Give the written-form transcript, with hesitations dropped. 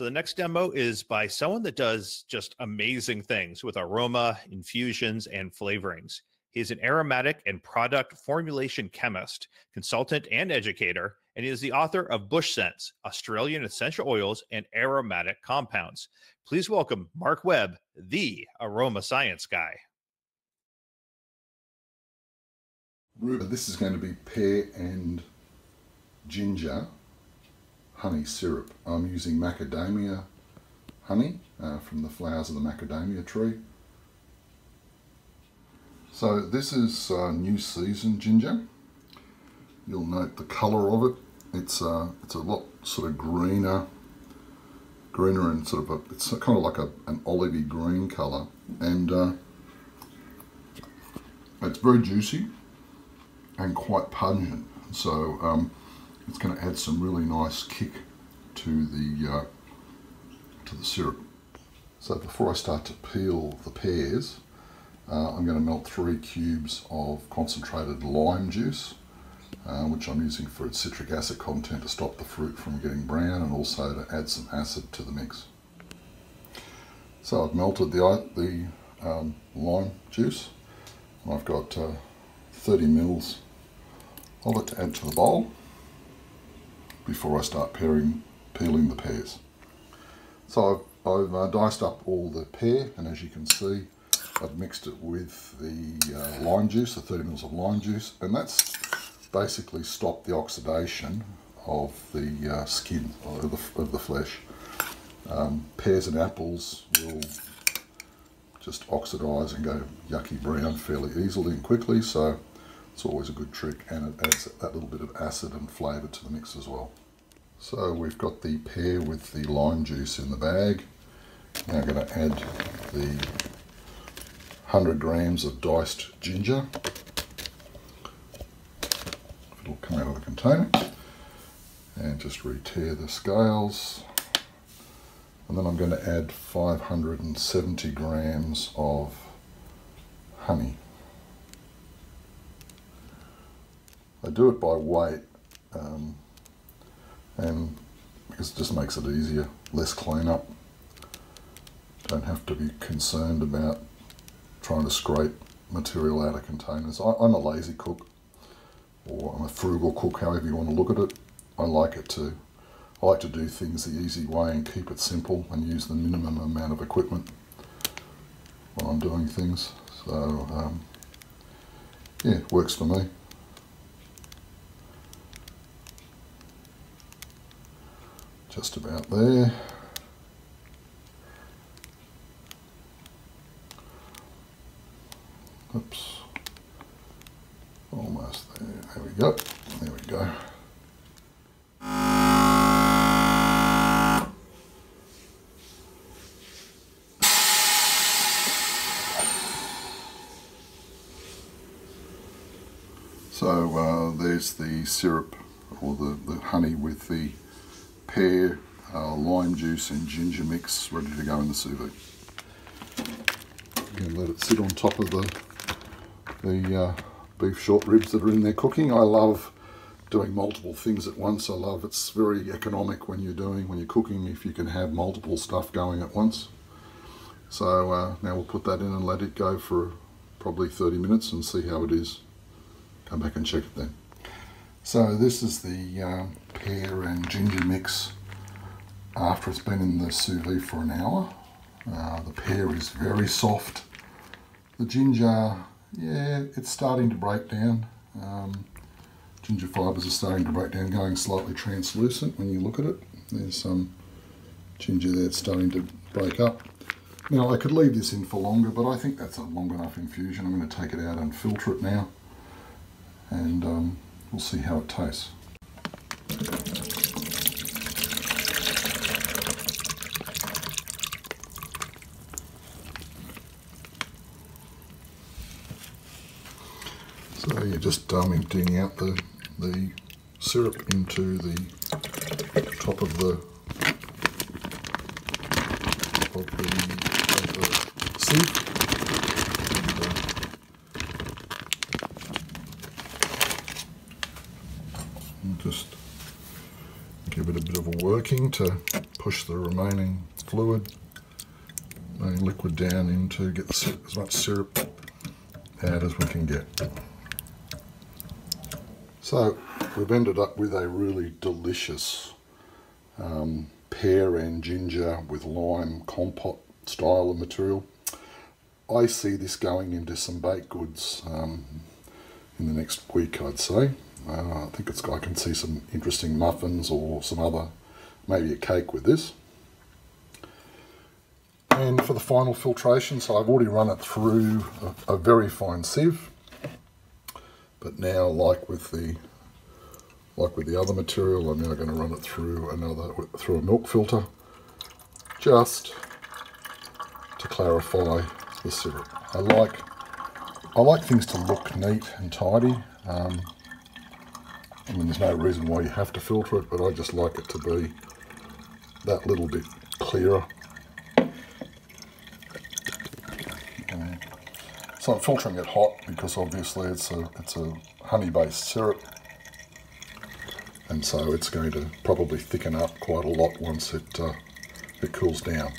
So the next demo is by someone that does just amazing things with aroma, infusions, and flavorings. He's an aromatic and product formulation chemist, consultant, and educator, and he is the author of Bush Scents, Australian Essential Oils and Aromatic Compounds. Please welcome Mark Webb, the Aroma Science Guy. This is going to be pear and ginger honey syrup. I'm using macadamia honey from the flowers of the macadamia tree. So this is new season ginger. You'll note the colour of it. It's a lot sort of greener and sort of it's kind of like an olivey green colour, and it's very juicy and quite pungent. So it's going to add some really nice kick to the syrup. So before I start to peel the pears, I'm going to melt 3 cubes of concentrated lime juice, which I'm using for its citric acid content to stop the fruit from getting brown and also to add some acid to the mix. So I've melted the lime juice. I've got 30 mils of it to add to the bowl before I start peeling the pears. So I've diced up all the pear, and as you can see, I've mixed it with the lime juice, the 30 mils of lime juice, and that's basically stopped the oxidation of the skin of the flesh. Pears and apples will just oxidise and go yucky brown fairly easily and quickly, so it's always a good trick, and it adds that little bit of acid and flavour to the mix as well. So we've got the pear with the lime juice in the bag. Now I'm going to add the 100 grams of diced ginger. It'll come out of the container, and just re-tear the scales. And then I'm going to add 570 grams of honey. I do it by weight, and because it just makes it easier, less cleanup. Don't have to be concerned about trying to scrape material out of containers. I'm a lazy cook, or I'm a frugal cook, however you want to look at it. I like to do things the easy way and keep it simple and use the minimum amount of equipment when I'm doing things. So yeah, it works for me. Just about there. Oops. Almost there. There we go. There we go. So there's the syrup, or the honey with the pear, lime juice and ginger mix ready to go in the sous vide. I'm going to let it sit on top of the beef short ribs that are in there cooking. I love doing multiple things at once. It's very economic when you're cooking, if you can have multiple stuff going at once. So now we'll put that in and let it go for probably 30 minutes and see how it is. Come back and check it then. So this is the pear and ginger mix after it's been in the sous vide for an hour. The pear is very soft. The ginger, yeah, it's starting to break down. Ginger fibres are starting to break down, going slightly translucent when you look at it. There's some ginger there that's starting to break up. Now I could leave this in for longer, but I think that's a long enough infusion. I'm going to take it out and filter it now, and we'll see how it tastes. So you're just emptying out the syrup into the top of the sieve. And just give it a bit of a working to push the remaining fluid, liquid down in to get as much syrup out as we can get. So we've ended up with a really delicious pear and ginger with lime compote style of material. I see this going into some baked goods in the next week, I'd say. I think I can see some interesting muffins or some other, maybe a cake with this. And for the final filtration, so I've already run it through a very fine sieve, but now, like with the other material, I'm now going to run it through a milk filter, just to clarify the syrup. I like things to look neat and tidy. I mean, there's no reason why you have to filter it, but I just like it to be that little bit clearer. So I'm filtering it hot because obviously it's a honey-based syrup, and so it's going to probably thicken up quite a lot once it cools down.